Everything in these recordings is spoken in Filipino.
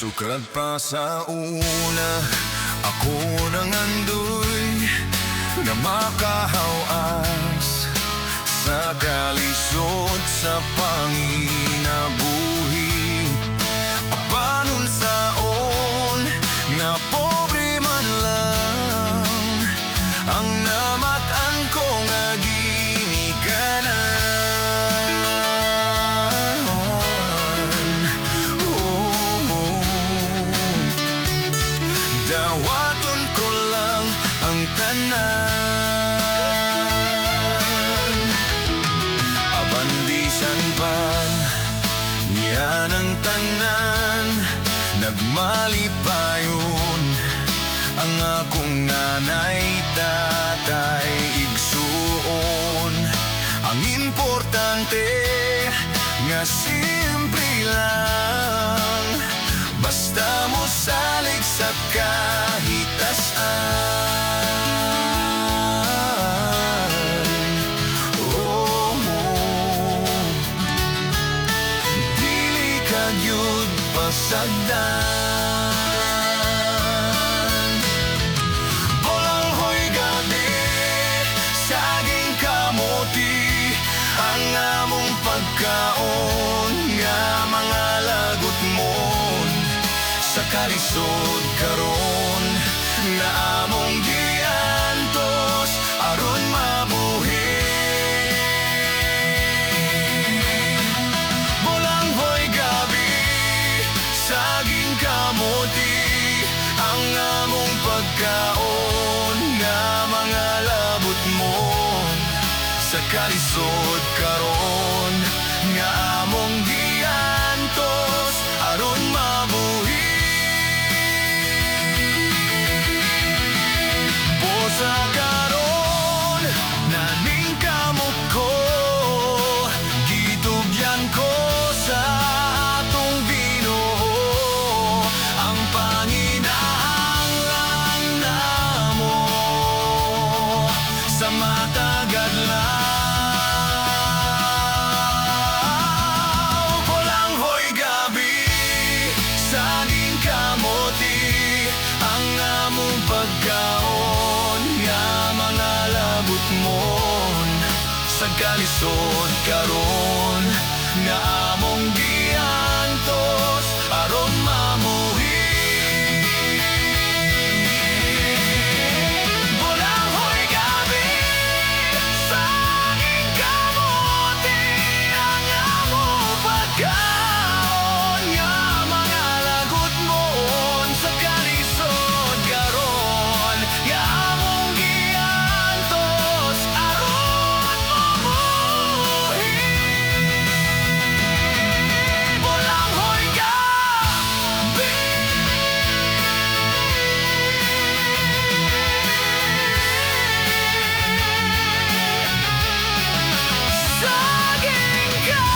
Sukat pa sa una, ako nang andoy na makahawas sa kalisod sa panginabuhi. Apanon saon nga pobre man lang ang namatan ko nga ginikanan. Dawaton ko lang ang tanan, abandisan pa niya ng tanan. Nagmalipayon ang akong nanay, tatay, igsuon. Ang importante nga simple lang, basta mo salig sa kahitasan. Oh, dili ka gyud pasagdan. Bolanghoy gabi, saging kamote, ang among pagkaon nga mga lagot mo. Sa kalisod karon na among giantos aron mabuhi. Bolanghoy gabi, saging kamote, ang among pagkaon nga mga labot mo. Sa kalisod karon nga among giantos aron mabuhi. Sa karon naning kamot ko, gitugyan ko sa atong Ginoo. Ang panginahanglan namo sa matagad lang. Bolanghoy gabi, saging kamote, ang among pagkaon nga mga labot mon. Sa kalisod karon nga among giantos aron mamuhi. Bolanghoy gabi, saging kamote, ang among pagkaon nga mga lagot mon. Sa kalisod karon nga among giantos aron mamuhi. Bolanghoy gabi, saging kamote.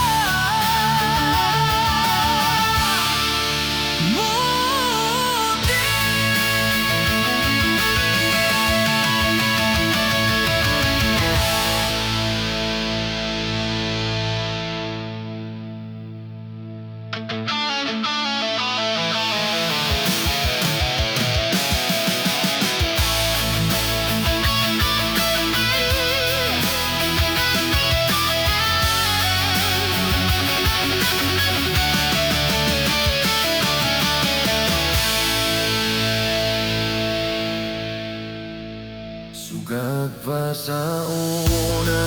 Sugat pa sa una,